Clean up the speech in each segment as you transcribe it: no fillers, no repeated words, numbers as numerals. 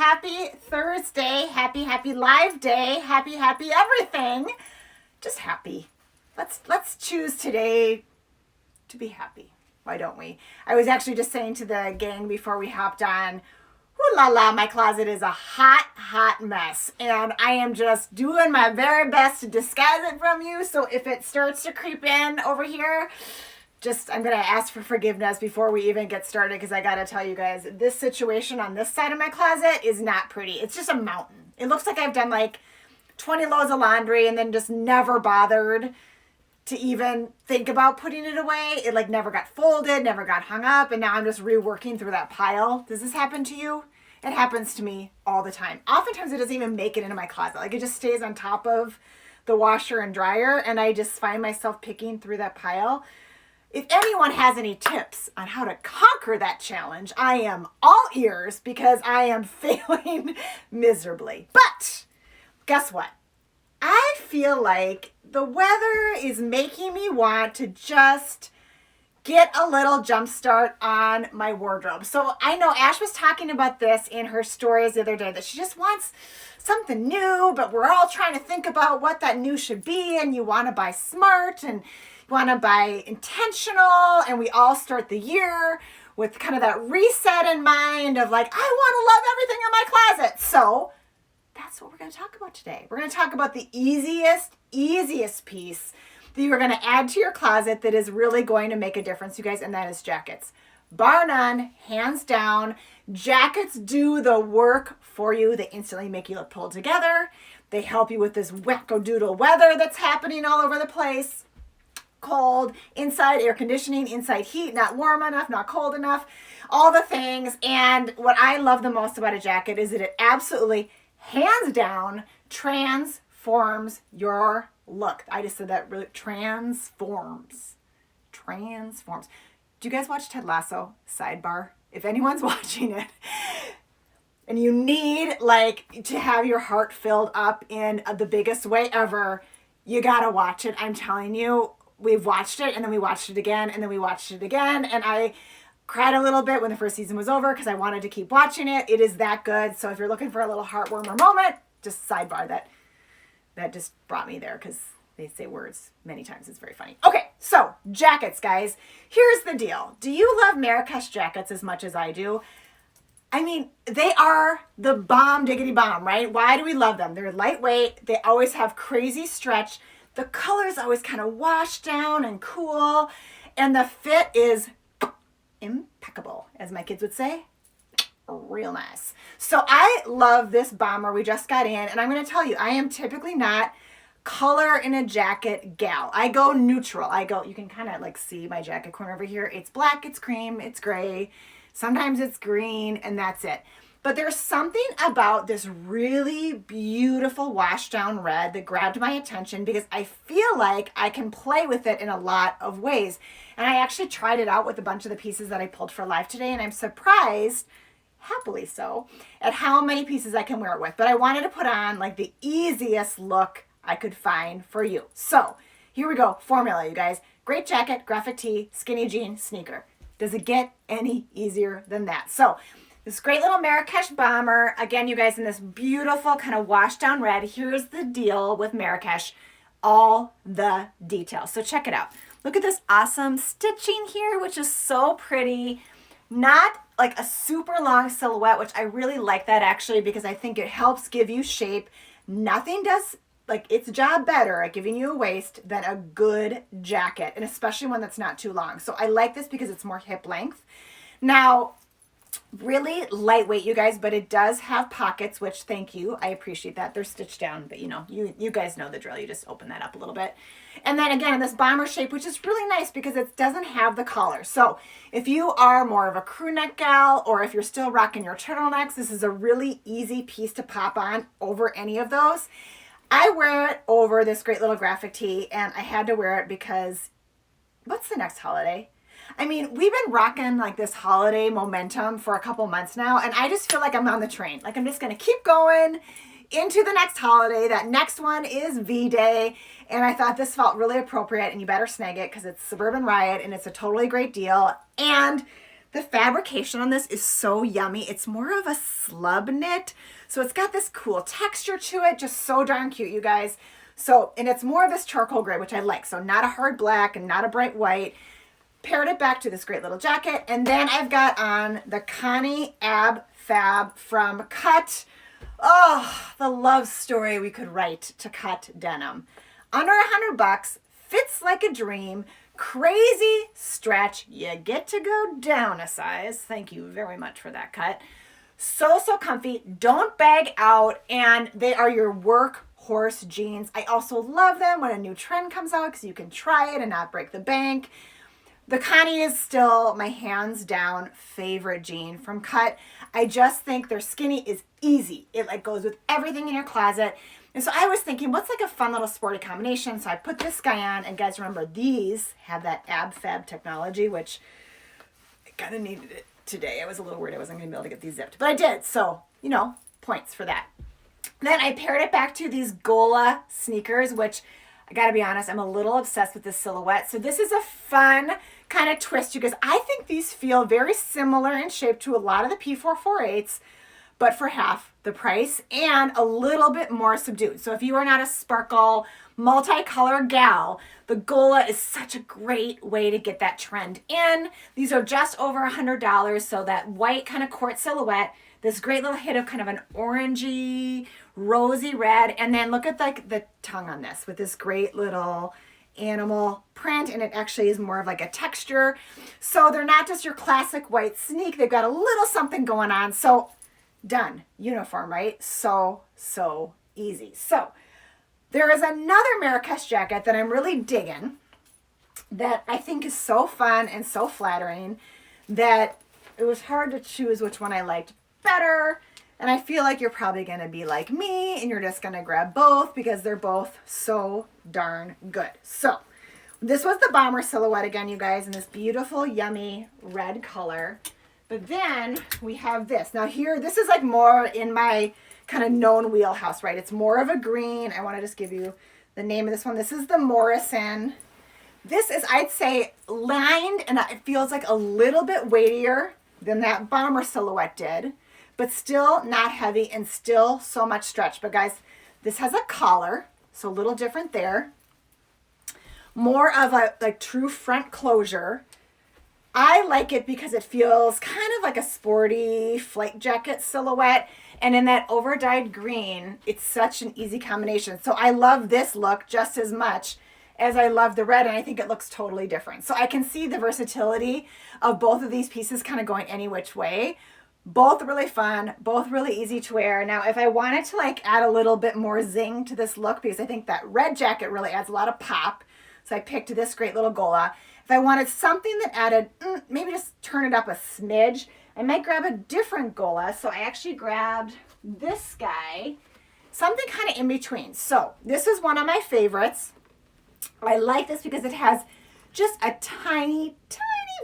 happy Thursday. Happy live day. Happy everything. Just happy. Let's choose today to be happy. Why don't we? I was actually just saying to the gang before we hopped on, ooh la la, my closet is a hot mess. And I am just doing my very best to disguise it from you. So if it starts to creep in over here, I'm going to ask for forgiveness before we even get started, because I got to tell you guys, this situation on this side of my closet is not pretty. It's just a mountain. It looks like I've done like 20 loads of laundry and then just never bothered to even think about putting it away. It like never got folded, never got hung up, and now I'm just reworking through that pile. Does this happen to you? It happens to me all the time. Oftentimes it doesn't even make it into my closet. Like it just stays on top of the washer and dryer, and I just find myself picking through that pile. If anyone has any tips on how to conquer that challenge, I am all ears, because I am failing miserably. But guess what? I feel like the weather is making me want to just get a little jump start on my wardrobe. So I know Ash was talking about this in her stories the other day, that she just wants something new, but we're all trying to think about what that new should be, and you want to buy smart and want to buy intentional, and we all start the year with kind of that reset in mind of like, I want to love everything in my closet. So that's what we're going to talk about today. We're going to talk about the easiest piece that you're going to add to your closet that is really going to make a difference, you guys, and that is jackets. Bar none, hands down, jackets do the work for you. They instantly make you look pulled together. They help you with this wackadoodle weather that's happening all over the place. Cold, inside air conditioning, inside heat, not warm enough, not cold enough, all the things. And what I love the most about a jacket is that it absolutely, hands down, transforms your look. I just said that really, transforms. Do you guys watch Ted Lasso? Sidebar. If anyone's watching it and you need like to have your heart filled up in the biggest way ever, you gotta watch it. I'm telling you. We've watched it, and then we watched it again, and then we watched it again, and I cried a little bit when the first season was over because I wanted to keep watching it. It is that good. So if you're looking for a little heartwarmer moment, just sidebar that just brought me there, because they say words many times. It's very funny. Okay, so jackets, guys. Here's the deal. Do you love Marrakesh jackets as much as I do? I mean, they are the bomb diggity bomb, right? Why do we love them? They're lightweight. They always have crazy stretch. The color's always kind of washed down and cool, and the fit is impeccable, as my kids would say. Real nice. So I love this bomber we just got in, and I'm going to tell you, I am typically not color in a jacket gal. I go neutral. You can kind of like see my jacket corner over here. It's black, it's cream, it's gray. Sometimes it's green, and that's it. But there's something about this really beautiful washed down red that grabbed my attention, because I feel like I can play with it in a lot of ways. And I actually tried it out with a bunch of the pieces that I pulled for live today, and I'm surprised, happily so, at how many pieces I can wear it with. But I wanted to put on like the easiest look I could find for you. So here we go. Formula, you guys. Great jacket, graphic tee, skinny jean, sneaker. Does it get any easier than that? So this great little Marrakesh bomber, again, you guys, in this beautiful kind of washed down red. Here's the deal with Marrakesh, all the details. So check it out. Look at this awesome stitching here, which is so pretty. Not like a super long silhouette, which I really like that actually, because I think it helps give you shape. Nothing does like its job better at giving you a waist than a good jacket, and especially one that's not too long. So I like this because it's more hip length. Now, really lightweight, you guys, but it does have pockets, which thank you. I appreciate that. They're stitched down, but you guys know the drill. You just open that up a little bit. And then again, in this bomber shape, which is really nice because it doesn't have the collar. So if you are more of a crew neck gal, or if you're still rocking your turtlenecks, this is a really easy piece to pop on over any of those. I wear it over this great little graphic tee, and I had to wear it because what's the next holiday? I mean, we've been rocking like this holiday momentum for a couple months now, and I just feel like I'm on the train. Like I'm just going to keep going into the next holiday. That next one is V-Day, and I thought this felt really appropriate, and you better snag it because it's Suburban Riot, and it's a totally great deal. And The fabrication on this is so yummy. It's more of a slub knit. So it's got this cool texture to it. Just so darn cute, you guys. So, and it's more of this charcoal gray, which I like. So not a hard black and not a bright white. Paired it back to this great little jacket. And then I've got on the Connie Ab Fab from Cut. Oh, the love story we could write to Cut denim. Under $100, fits like a dream, crazy stretch. You get to go down a size. Thank you very much for that, Cut. So comfy, don't bag out, and they are your workhorse jeans. I also love them when a new trend comes out because you can try it and not break the bank. The Connie is still my hands down favorite jean from Cut. I just think their skinny is easy. It like goes with everything in your closet. And so I was thinking, what's like a fun little sporty combination? So I put this guy on, and guys, remember these have that ab fab technology, which I kind of needed it today. I was a little worried I wasn't going to be able to get these zipped, but I did. So, you know, points for that. Then I paired it back to these Gola sneakers, which I got to be honest, I'm a little obsessed with this silhouette. So this is a fun kind of twist, because I think these feel very similar in shape to a lot of the P448s, but for half the price and a little bit more subdued. So if you are not a sparkle, multicolor gal, the Gola is such a great way to get that trend in. These are just over $100, so that white kind of court silhouette, this great little hit of kind of an orangey, rosy red, and then look at like the tongue on this with this great little animal print, and it actually is more of like a texture. So they're not just your classic white sneak, they've got a little something going on. So done, uniform, right? So easy. So there is another Marrakesh jacket that I'm really digging that I think is so fun and so flattering that it was hard to choose which one I liked better. And I feel like you're probably going to be like me and you're just going to grab both because they're both so darn good. So this was the bomber silhouette again, you guys, in this beautiful, yummy red color. But then we have this. Now here, this is like more in my kind of known wheelhouse, right? It's more of a green. I want to just give you the name of this one. This is the Morrison. This is, I'd say, lined, and it feels like a little bit weightier than that bomber silhouette did, but still not heavy and still so much stretch. But guys, this has a collar, so a little different there. More of a like true front closure. I like it because it feels kind of like a sporty flight jacket silhouette. And in that over-dyed green, it's such an easy combination. So I love this look just as much as I love the red, and I think it looks totally different. So I can see the versatility of both of these pieces kind of going any which way. Both really fun, both really easy to wear. Now, if I wanted to like add a little bit more zing to this look, because I think that red jacket really adds a lot of pop, so I picked this great little Gola. If I wanted something that added, maybe just turn it up a smidge, I might grab a different Gola. So I actually grabbed this guy, something kind of in between. So this is one of my favorites. I like this because it has just a tiny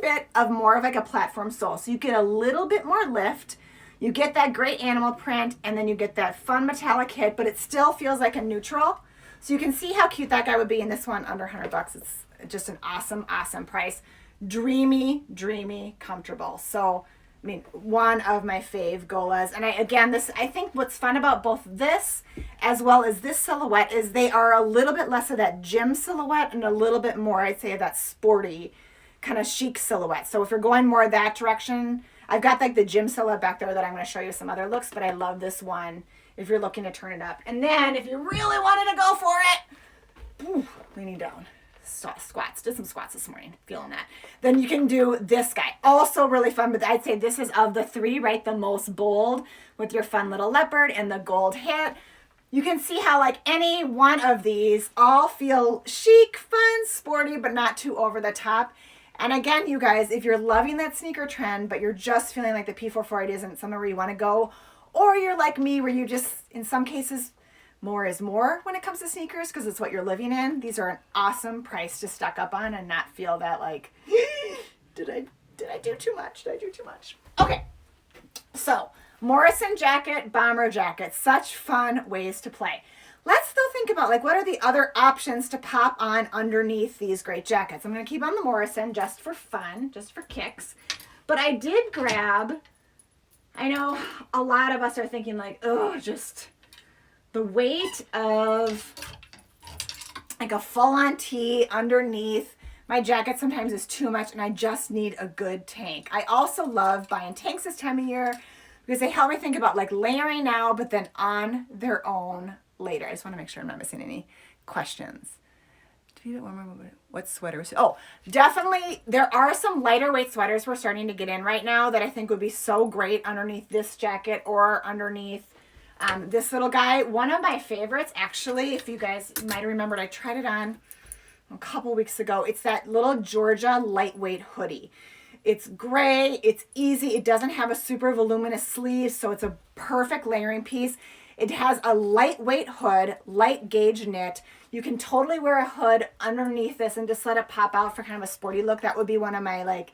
bit of more of like a platform sole. So you get a little bit more lift. You get that great animal print, and then you get that fun metallic hit, but it still feels like a neutral. So you can see how cute that guy would be in this one under $100. It's just an awesome price. Dreamy, comfortable. So, I mean, one of my fave Golas. And I think what's fun about both this as well as this silhouette is they are a little bit less of that gym silhouette and a little bit more, I'd say, of that sporty kind of chic silhouette. So if you're going more that direction, I've got like the gym silhouette back there that I'm going to show you some other looks, but I love this one if you're looking to turn it up. And then if you really wanted to go for it, leaning down, squats, did some squats this morning, feeling that. Then you can do this guy, also really fun, but I'd say this is of the three, right, the most bold with your fun little leopard and the gold hit. You can see how like any one of these all feel chic, fun, sporty, but not too over the top. And again, you guys, if you're loving that sneaker trend, but you're just feeling like the P448 isn't somewhere where you want to go, or you're like me where you just, in some cases, more is more when it comes to sneakers because it's what you're living in, these are an awesome price to stock up on and not feel that like, did I do too much? Okay, so Morrison jacket, bomber jacket, such fun ways to play. Let's though think about like what are the other options to pop on underneath these great jackets. I'm going to keep on the Morrison just for fun, just for kicks. But I did grab, I know a lot of us are thinking like, oh, just the weight of like a full-on tee underneath my jacket sometimes is too much, and I just need a good tank. I also love buying tanks this time of year because they help me think about like layering now, but then on their own later. I just want to make sure I'm not missing any questions. What sweaters? Oh, definitely there are some lighter weight sweaters we're starting to get in right now that I think would be so great underneath this jacket or underneath this little guy. One of my favorites, actually, if you guys might have remembered, I tried it on a couple weeks ago. It's that little Georgia lightweight hoodie. It's gray, it's easy, it doesn't have a super voluminous sleeve, so it's a perfect layering piece. It has a lightweight hood, light gauge knit. You can totally wear a hood underneath this and just let it pop out for kind of a sporty look. That would be one of my like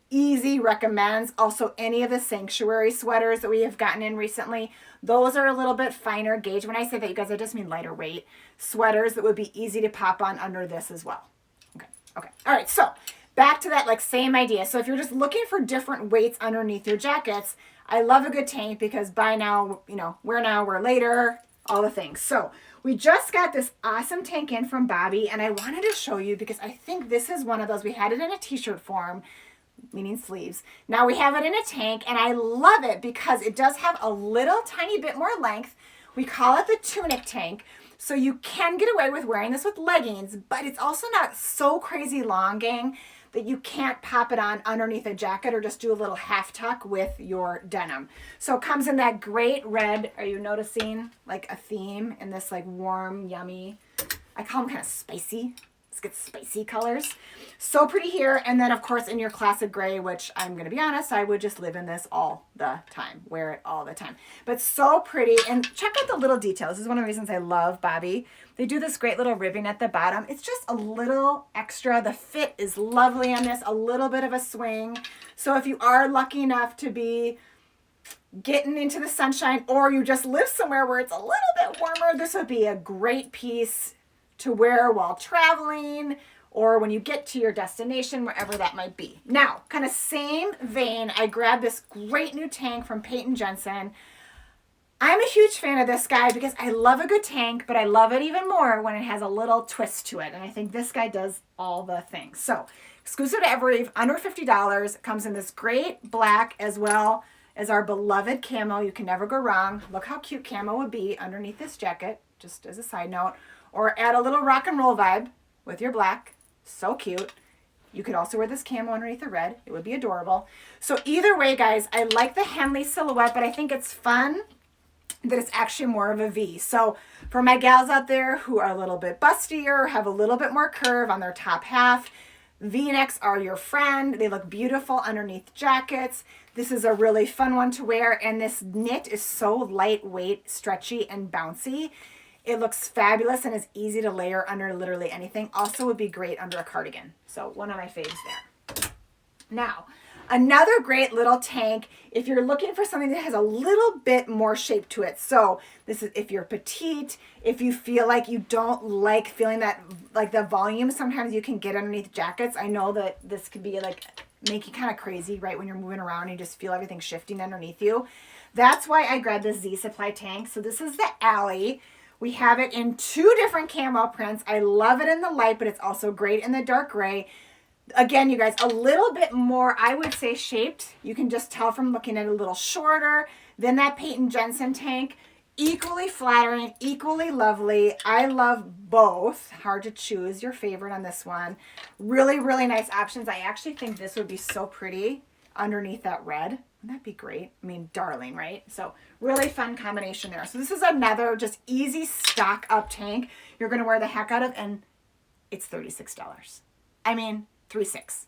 easy recommends. Also, any of the Sanctuary sweaters that we have gotten in recently, those are a little bit finer gauge. When I say that, you guys, I just mean lighter weight sweaters that would be easy to pop on under this as well. Okay. All right, so back to that like same idea. So if you're just looking for different weights underneath your jackets, I love a good tank because buy now, wear now, wear later, all the things. So we just got this awesome tank in from Bobby, and I wanted to show you because I think this is one of those. We had it in a t-shirt form, meaning sleeves. Now we have it in a tank, and I love it because it does have a little tiny bit more length. We call it the tunic tank. So you can get away with wearing this with leggings, but it's also not so crazy long, gang, that you can't pop it on underneath a jacket or just do a little half tuck with your denim. So it comes in that great red. Are you noticing like a theme in this like warm, yummy, I call them kind of spicy. Let's get spicy colors. So pretty here. And then of course in your classic gray, which I'm going to be honest, I would just live in this all the time, wear it all the time. But so pretty. And check out the little details. This is one of the reasons I love Bobby. They do this great little ribbing at the bottom. It's just a little extra. The fit is lovely on this, a little bit of a swing. So if you are lucky enough to be getting into the sunshine, or you just live somewhere where it's a little bit warmer, this would be a great piece to wear while traveling or when you get to your destination, wherever that might be. Now, kind of same vein, I grabbed this great new tank from Peyton Jensen. I'm a huge fan of this guy because I love a good tank, but I love it even more when it has a little twist to it. And I think this guy does all the things. So exclusive to Evereve, under $50. It comes in this great black as well as our beloved camo. You can never go wrong. Look how cute camo would be underneath this jacket, just as a side note. Or add a little rock and roll vibe with your black. So cute. You could also wear this camo underneath the red. It would be adorable. So either way, guys, I like the Henley silhouette, but I think it's fun that it's actually more of a V. So for my gals out there who are a little bit bustier, have a little bit more curve on their top half, V-necks are your friend. They look beautiful underneath jackets. This is a really fun one to wear, and this knit is so lightweight, stretchy, and bouncy. It looks fabulous and is easy to layer under literally anything. Also would be great under a cardigan. So one of my faves there. Now, another great little tank if you're looking for something that has a little bit more shape to it. So this is if you're petite, if you feel like you don't like feeling that, like the volume sometimes you can get underneath jackets. I know that this could be like make you kind of crazy, right? When you're moving around and you just feel everything shifting underneath you. That's why I grabbed the Z Supply tank. So this is the Alley. We have it in 2 different camo prints. I love it in the light, but it's also great in the dark gray. Again, you guys, a little bit more, I would say, shaped. You can just tell from looking at it a little shorter than that Peyton Jensen tank. Equally flattering, equally lovely. I love both. Hard to choose your favorite on this one. Really, really nice options. I actually think this would be so pretty underneath that red. Wouldn't that be great? I mean, darling, right? So really fun combination there. So this is another just easy stock up tank you're going to wear the heck out of, and it's $36. I mean, $36.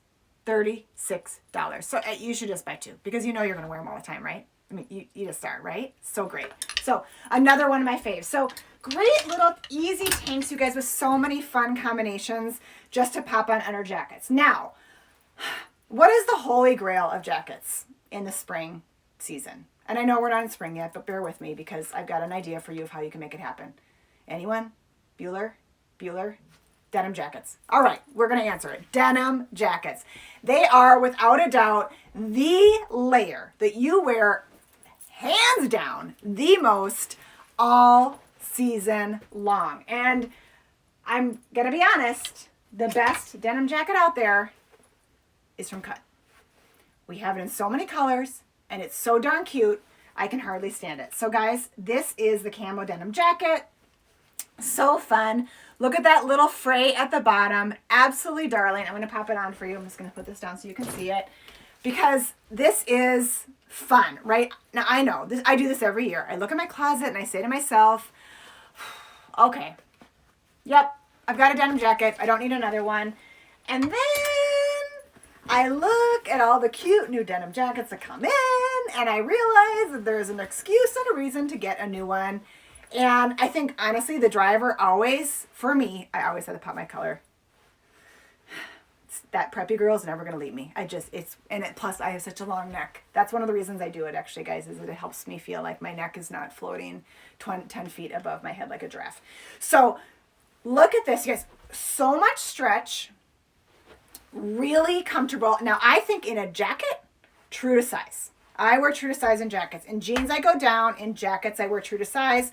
So you should just buy 2 because you know you're going to wear them all the time, right? I mean, you just are, right? So great. So another one of my faves. So great little easy tanks, you guys, with so many fun combinations just to pop on under jackets. Now, what is the holy grail of jackets in the spring season? And I know we're not in spring yet, but bear with me because I've got an idea for you of how you can make it happen. Anyone? Bueller? Denim jackets. All right, we're going to answer it. Denim jackets. They are, without a doubt, the layer that you wear, hands down, the most all season long. And I'm going to be honest, the best denim jacket out there is from Cut. We have it in so many colors, and it's so darn cute, I can hardly stand it. So guys, this is the camo denim jacket. So fun. Look at that little fray at the bottom. Absolutely darling. I'm going to pop it on for you. I'm just going to put this down so you can see it, because this is fun, right? Now I know this, I do this every year. I look at my closet and I say to myself, okay, yep, I've got a denim jacket. I don't need another one. And then I look at all the cute new denim jackets that come in, and I realize that there's an excuse and a reason to get a new one. And I think, honestly, the driver always, for me, I always have to pop my color. That preppy girl is never going to leave me. Plus I have such a long neck. That's one of the reasons I do it, actually, guys, is that it helps me feel like my neck is not floating 10 feet above my head like a giraffe. So look at this, you guys. So much stretch. Really comfortable. Now, I think in a jacket, true to size. I wear true to size in jackets. In jeans, I go down. In jackets, I wear true to size.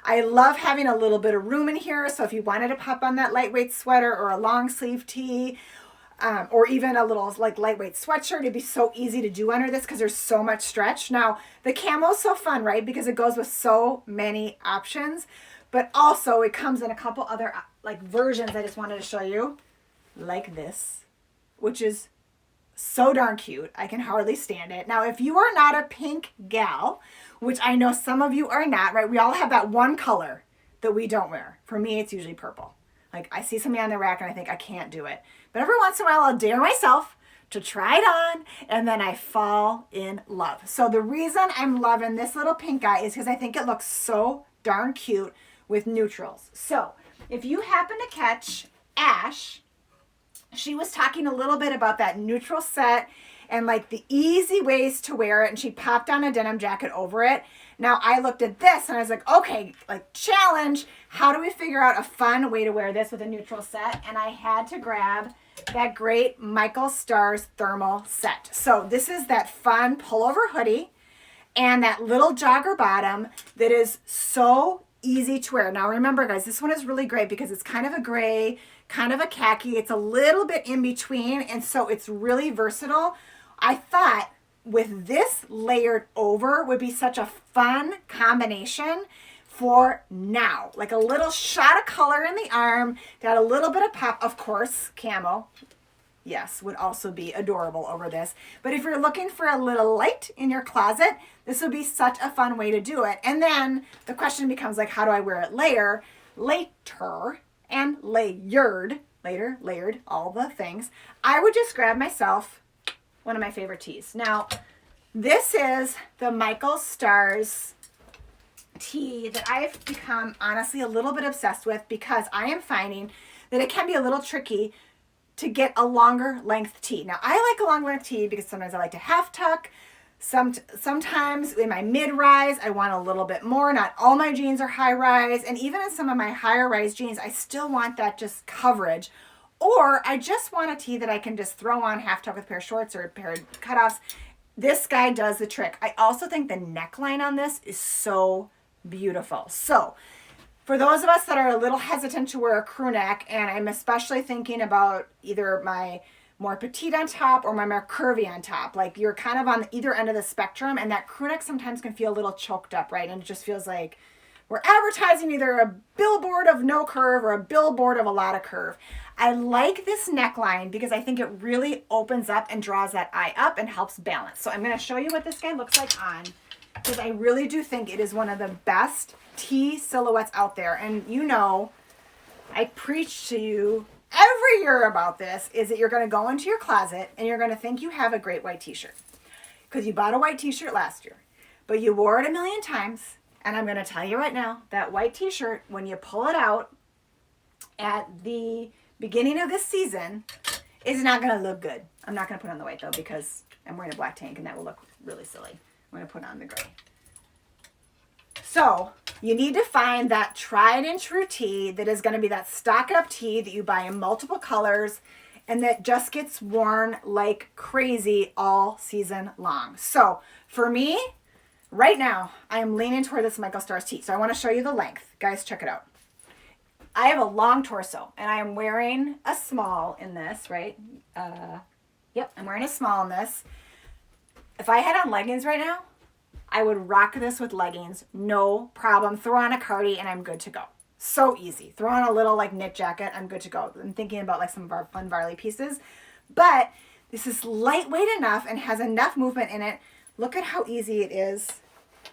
I love having a little bit of room in here. So if you wanted to pop on that lightweight sweater or a long sleeve tee, or even a little like lightweight sweatshirt, it'd be so easy to do under this because there's so much stretch. Now, the camo is so fun, right? Because it goes with so many options. But also, it comes in a couple other like versions I just wanted to show you. Like this, which is so darn cute. I can hardly stand it. Now, if you are not a pink gal, which I know some of you are not, right? We all have that one color that we don't wear. For me, it's usually purple. Like, I see something on the rack and I think I can't do it. But every once in a while, I'll dare myself to try it on, and then I fall in love. So the reason I'm loving this little pink guy is because I think it looks so darn cute with neutrals. So if you happen to catch Ash, she was talking a little bit about that neutral set and like the easy ways to wear it, and she popped on a denim jacket over it. Now I looked at this and I was like, okay, like challenge, how do we figure out a fun way to wear this with a neutral set? And I had to grab that great Michael Stars thermal set. So this is that fun pullover hoodie and that little jogger bottom that is so easy to wear. Now remember, guys, this one is really great because it's kind of a gray, kind of a khaki. It's a little bit in between, and so it's really versatile. I thought with this layered over would be such a fun combination for now. Like a little shot of color in the arm, got a little bit of pop. Of course, camo, yes, would also be adorable over this. But if you're looking for a little light in your closet, this would be such a fun way to do it. And then the question becomes like, how do I wear it later, and layered, layered, all the things. I would just grab myself one of my favorite tees. Now, this is the Michael Stars tee that I've become honestly a little bit obsessed with, because I am finding that it can be a little tricky to get a longer length tee. Now, I like a long length tee because sometimes I like to half tuck. Sometimes in my mid-rise, I want a little bit more. Not all my jeans are high-rise, and even in some of my higher-rise jeans, I still want that just coverage. Or I just want a tee that I can just throw on half tuck with a pair of shorts or a pair of cutoffs. This guy does the trick. I also think the neckline on this is so beautiful. So for those of us that are a little hesitant to wear a crew neck, and I'm especially thinking about either my more petite on top or my more curvy on top, like you're kind of on either end of the spectrum, and that crew neck sometimes can feel a little choked up, right? And it just feels like we're advertising either a billboard of no curve or a billboard of a lot of curve. I like this neckline because I think it really opens up and draws that eye up and helps balance. So I'm going to show you what this guy looks like on, because I really do think it is one of the best tee silhouettes out there. And you know, I preach to you every year about this, is that you're going to go into your closet and you're going to think you have a great white t-shirt because you bought a white t-shirt last year, but you wore it a million times. And I'm going to tell you right now, that white t-shirt, when you pull it out at the beginning of this season, is not going to look good. I'm not going to put on the white though, because I'm wearing a black tank and that will look really silly. I'm going to put on the gray. So you need to find that tried and true tee that is going to be that stock up tee that you buy in multiple colors and that just gets worn like crazy all season long. So for me, right now, I am leaning toward this Michael Stars tee. So I want to show you the length. Guys, check it out. I have a long torso and I am wearing a small in this, right? Yep, I'm wearing a small in this. If I had on leggings right now, I would rock this with leggings, no problem. Throw on a cardi and I'm good to go. So easy. Throw on a little like knit jacket, I'm good to go. I'm thinking about like some of our fun Varley pieces. But this is lightweight enough and has enough movement in it. Look at how easy it is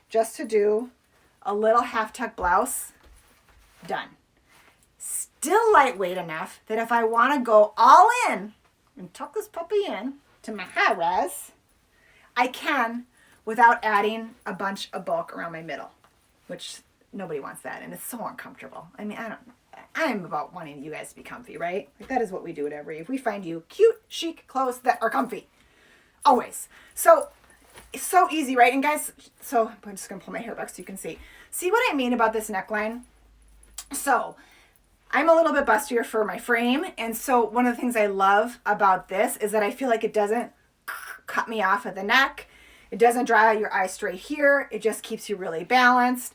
just to do a little half tuck blouse. Done. Still lightweight enough that if I want to go all in and tuck this puppy in to my high rise, I can without adding a bunch of bulk around my middle, which nobody wants that, and it's so uncomfortable. I mean, I'm about wanting you guys to be comfy, right? Like that is what we do at Every. If we find you cute, chic clothes that are comfy, always. So it's so easy, right? And guys, so I'm just gonna pull my hair back so you can see. See what I mean about this neckline? So I'm a little bit bustier for my frame, and so one of the things I love about this is that I feel like it doesn't cut me off at the neck. It doesn't draw your eye straight here. It just keeps you really balanced.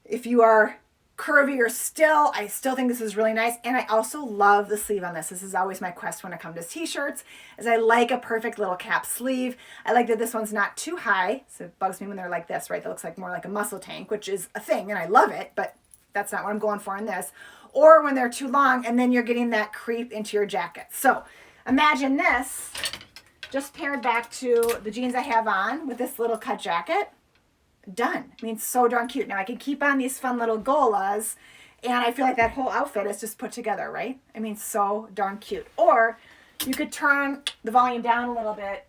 If you are curvy or still, I still think this is really nice. And I also love the sleeve on this. This is always my quest when it comes to t-shirts, is I like a perfect little cap sleeve. I like that this one's not too high. So it bugs me when they're like this, right? That looks like more like a muscle tank, which is a thing and I love it, but that's not what I'm going for in this. Or when they're too long and then you're getting that creep into your jacket. So imagine this just paired back to the jeans I have on with this little cut jacket. Done. I mean, so darn cute. Now I can keep on these fun little golas and I feel like that whole outfit is just put together, right? I mean, so darn cute. Or you could turn the volume down a little bit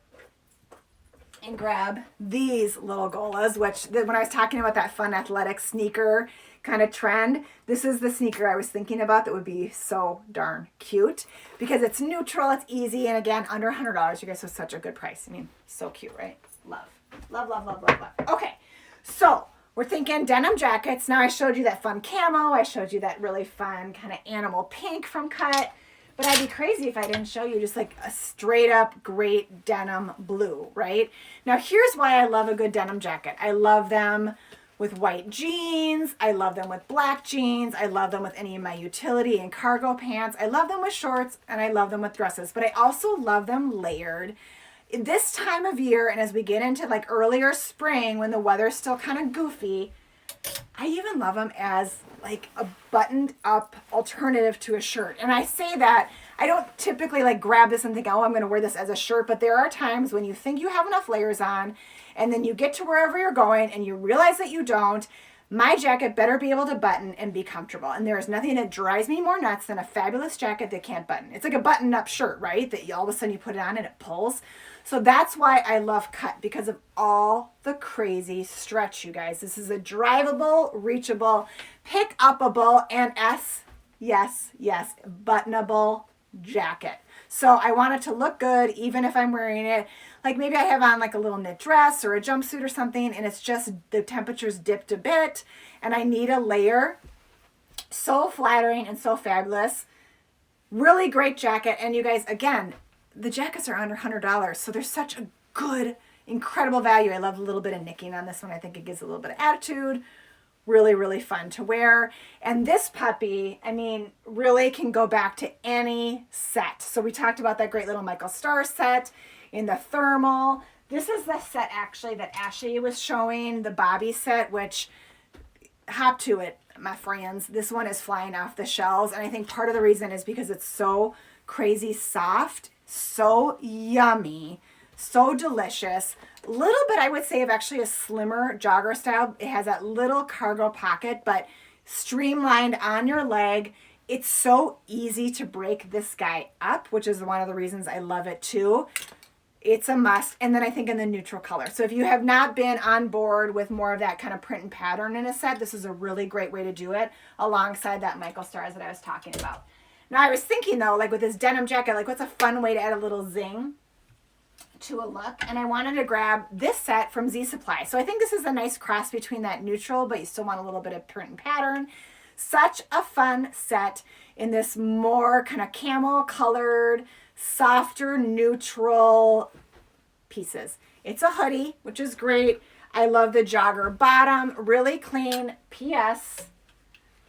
and grab these little golas, which when I was talking about that fun athletic sneaker kind of trend, this is the sneaker I was thinking about that would be so darn cute because it's neutral, it's easy, and again, under $100. You guys have such a good price. I mean, so cute, right? Love. Love, love, love, love, love. Okay, so we're thinking denim jackets. Now I showed you that fun camo. I showed you that really fun kind of animal pink from Cut. But I'd be crazy if I didn't show you just like a straight up great denim blue, right? Now here's why I love a good denim jacket. I love them with white jeans. I love them with black jeans. I love them with any of my utility and cargo pants. I love them with shorts and I love them with dresses, but I also love them layered. In this time of year, and as we get into like earlier spring when the weather's still kind of goofy, I even love them as like a buttoned up alternative to a shirt. And I say that, I don't typically like grab this and think, oh, I'm going to wear this as a shirt. But there are times when you think you have enough layers on and then you get to wherever you're going and you realize that you don't. My jacket better be able to button and be comfortable. And there is nothing that drives me more nuts than a fabulous jacket that can't button. It's like a buttoned up shirt, right? That all of a sudden you put it on and it pulls. So that's why I love Cut, because of all the crazy stretch, you guys. This is a drivable, reachable, pick upable, and yes, buttonable jacket. So I want it to look good even if I'm wearing it. Like maybe I have on like a little knit dress or a jumpsuit or something and it's just the temperature's dipped a bit and I need a layer. So flattering and so fabulous. Really great jacket. And you guys, again, the jackets are under $100, so they're such a good, incredible value. I love a little bit of nicking on this one. I think it gives a little bit of attitude. Really, really fun to wear. And this puppy, I mean, really can go back to any set. So we talked about that great little Michael Stars set in the thermal. This is the set actually that Ashley was showing, the Bobby set, which hop to it, my friends. This one is flying off the shelves. And I think part of the reason is because it's so crazy soft, so yummy, so delicious. A little bit, I would say, of actually a slimmer jogger style. It has that little cargo pocket, but streamlined on your leg. It's so easy to break this guy up, which is one of the reasons I love it too. It's a must. And then I think in the neutral color. So if you have not been on board with more of that kind of print and pattern in a set, this is a really great way to do it alongside that Michael Stars that I was talking about. Now I was thinking though, like with this denim jacket, like what's a fun way to add a little zing? to a look, and I wanted to grab this set from Z Supply. So I think this is a nice cross between that neutral, but you still want a little bit of print and pattern. Such a fun set in this more kind of camel colored, softer, neutral pieces. It's a hoodie, which is great. I love the jogger bottom, really clean. P.S.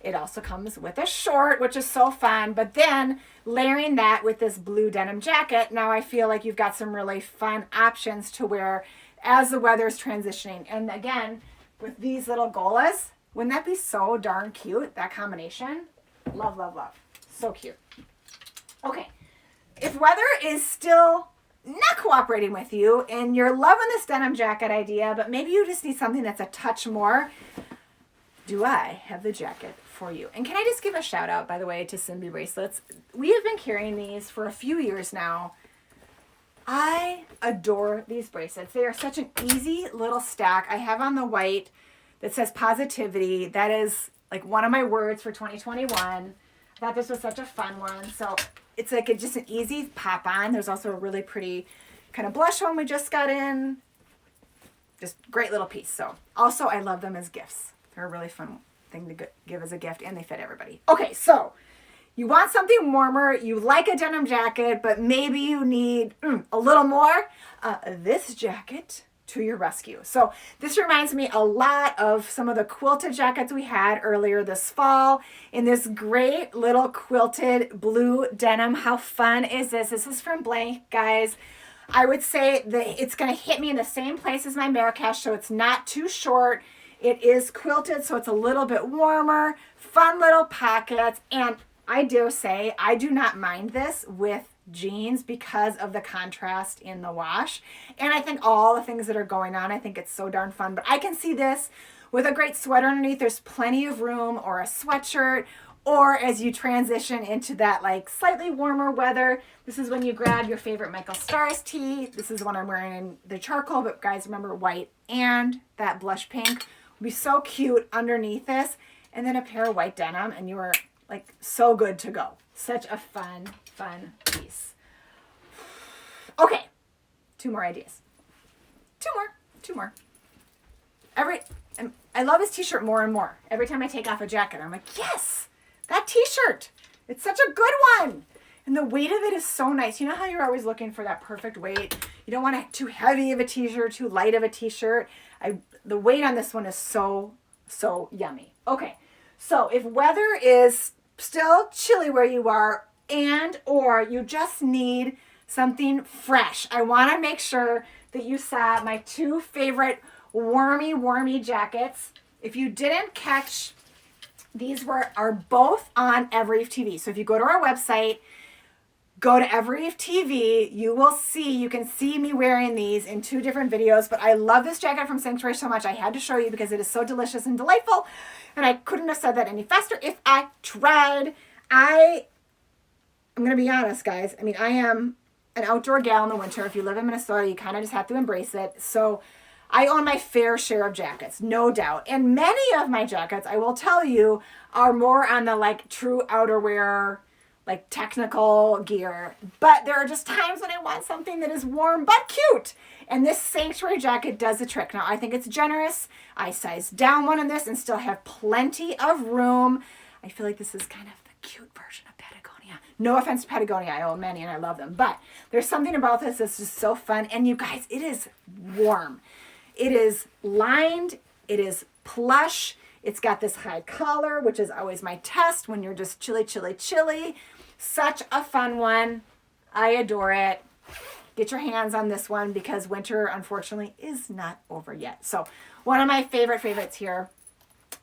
It also comes with a short, which is so fun. But then layering that with this blue denim jacket, now I feel like you've got some really fun options to wear as the weather's transitioning. And again, with these little golas, wouldn't that be so darn cute, that combination? Love, love, love. So cute. Okay, if weather is still not cooperating with you and you're loving this denim jacket idea, but maybe you just need something that's a touch more, do I have the jacket for you. And can I just give a shout out, by the way, to Simbi Bracelets? We have been carrying these for a few years now. I adore these bracelets. They are such an easy little stack. I have on the white that says positivity. That is like one of my words for 2021. I thought this was such a fun one. So it's like just an easy pop on. There's also a really pretty kind of blush one we just got in. Just great little piece. So also I love them as gifts. They're a really fun thing to give as a gift, and they fit everybody. Okay, so you want something warmer, you like a denim jacket, but maybe you need a little more. This jacket to your rescue. So this reminds me a lot of some of the quilted jackets we had earlier this fall in this great little quilted blue denim. How fun is this? This is from Blank, guys. I would say that it's going to hit me in the same place as my Marrakesh, so it's not too short. It is quilted, so it's a little bit warmer, fun little pockets, and I dare say I do not mind this with jeans because of the contrast in the wash. And I think all the things that are going on, I think it's so darn fun. But I can see this with a great sweater underneath. There's plenty of room, or a sweatshirt, or as you transition into that like slightly warmer weather, this is when you grab your favorite Michael Stars tee. This is one I'm wearing in the charcoal, but guys, remember white and that blush pink would be so cute underneath this. And then a pair of white denim, and you are like so good to go. Such a fun piece. Okay, two more ideas. Two more. I love this t-shirt more and more. Every time I take off a jacket, I'm like, yes, that t-shirt. It's such a good one. And the weight of it is so nice. You know how you're always looking for that perfect weight? You don't want too heavy of a t-shirt, too light of a t-shirt. The weight on this one is so yummy. Okay, so if weather is still chilly where you are, and or you just need something fresh, I want to make sure that you saw my two favorite warmy jackets. If you didn't catch, these are both on Evereve TV. So if you go to our website, go to Evereve TV, you can see me wearing these in two different videos. But I love this jacket from Sanctuary so much, I had to show you because it is so delicious and delightful. And I couldn't have said that any faster if I tried. I'm going to be honest, guys. I mean, I am an outdoor gal in the winter. If you live in Minnesota, you kind of just have to embrace it. So I own my fair share of jackets, no doubt. And many of my jackets, I will tell you, are more on the like true outerwear, like technical gear. But there are just times when I want something that is warm but cute. And this Sanctuary jacket does the trick. Now, I think it's generous. I sized down one in this and still have plenty of room. I feel like this is kind of the cute version of Patagonia. No offense to Patagonia. I own many and I love them. But there's something about this that's just so fun. And you guys, it is warm. It is lined. It is plush. It's got this high collar, which is always my test when you're just chilly. Such a fun one. I adore it. Get your hands on this one because winter, unfortunately, is not over yet. So one of my favorites here,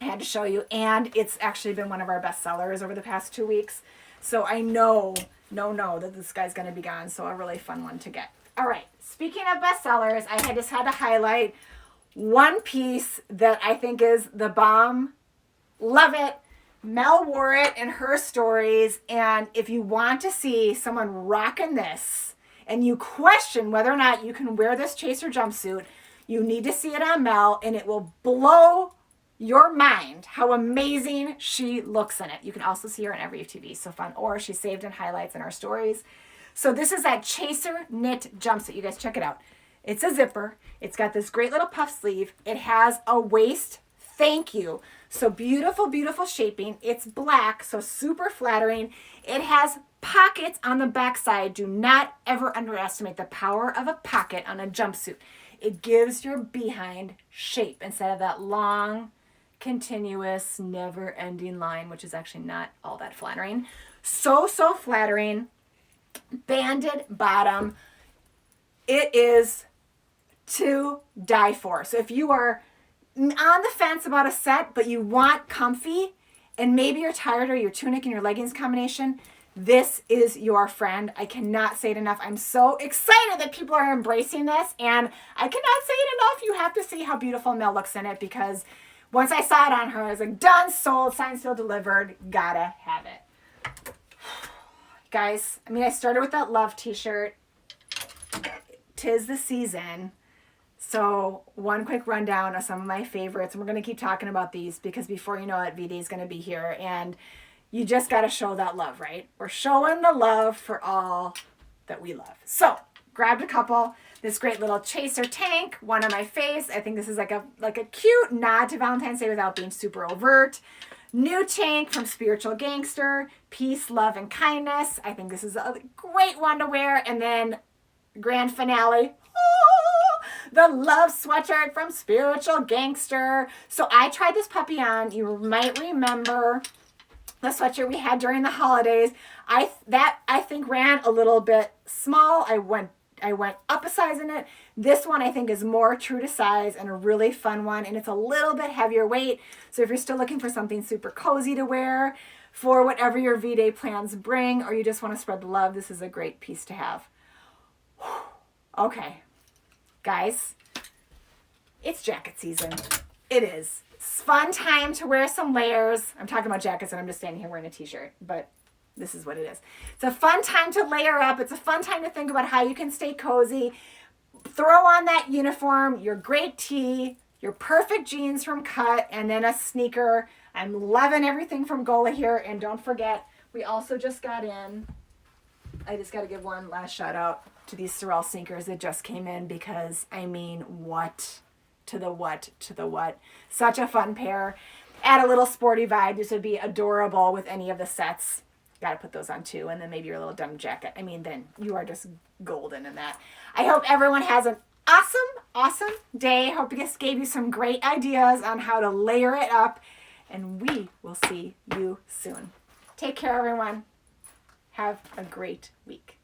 I had to show you. And it's actually been one of our best sellers over the past 2 weeks. So I know that this guy's going to be gone. So a really fun one to get. All right. Speaking of best sellers, I just had to highlight one piece that I think is the bomb. Love it. Mel wore it in her stories. And if you want to see someone rocking this and you question whether or not you can wear this chaser jumpsuit, you need to see it on Mel, and it will blow your mind how amazing she looks in it. You can also see her on Evereve TV. So fun. Or she's saved in highlights in our stories. So this is that chaser knit jumpsuit. You guys check it out. It's a zipper. It's got this great little puff sleeve. It has a waist. Thank you. So beautiful, beautiful shaping. It's black, so super flattering. It has pockets on the back side. Do not ever underestimate the power of a pocket on a jumpsuit. It gives your behind shape instead of that long, continuous, never-ending line, which is actually not all that flattering. So flattering. Banded bottom. It is to die for. So if you are on the fence about a set, but you want comfy, and maybe you're tired of your tunic and your leggings combination, this is your friend. I cannot say it enough. I'm so excited that people are embracing this, and I cannot say it enough. You have to see how beautiful Mel looks in it, because once I saw it on her, I was like, done, sold, signed, sealed, delivered. Gotta have it. Guys, I mean, I started with that love t-shirt. 'Tis the season. So one quick rundown of some of my favorites. And we're going to keep talking about these because before you know it, V-Day is going to be here. And you just got to show that love, right? We're showing the love for all that we love. So grabbed a couple. This great little chaser tank, one on my face. I think this is like a cute nod to Valentine's Day without being super overt. New tank from Spiritual Gangster. Peace, love, and kindness. I think this is a great one to wear. And then grand finale. The love sweatshirt from Spiritual Gangster. So I tried this puppy on. You might remember the sweatshirt we had during the holidays. I think ran a little bit small. I went up a size in it. This one I think is more true to size and a really fun one, and it's a little bit heavier weight. So if you're still looking for something super cozy to wear for whatever your V-Day plans bring, or you just want to spread the love, this is a great piece to have. Okay, guys, it's jacket season. It is. It's fun time to wear some layers. I'm talking about jackets and I'm just standing here wearing a t-shirt, but this is what it is. It's a fun time to layer up. It's a fun time to think about how you can stay cozy. Throw on that uniform, your great tee, your perfect jeans from Cut, and then a sneaker. I'm loving everything from Gola here. And don't forget, we also just got in, I just got to give one last shout out to these Sorel sneakers that just came in, because I mean, what to the what to the what. Such a fun pair. Add a little sporty vibe. This would be adorable with any of the sets. Got to put those on too. And then maybe your little denim jacket. I mean, then you are just golden in that. I hope everyone has an awesome day. Hope this gave you some great ideas on how to layer it up. And we will see you soon. Take care, everyone. Have a great week.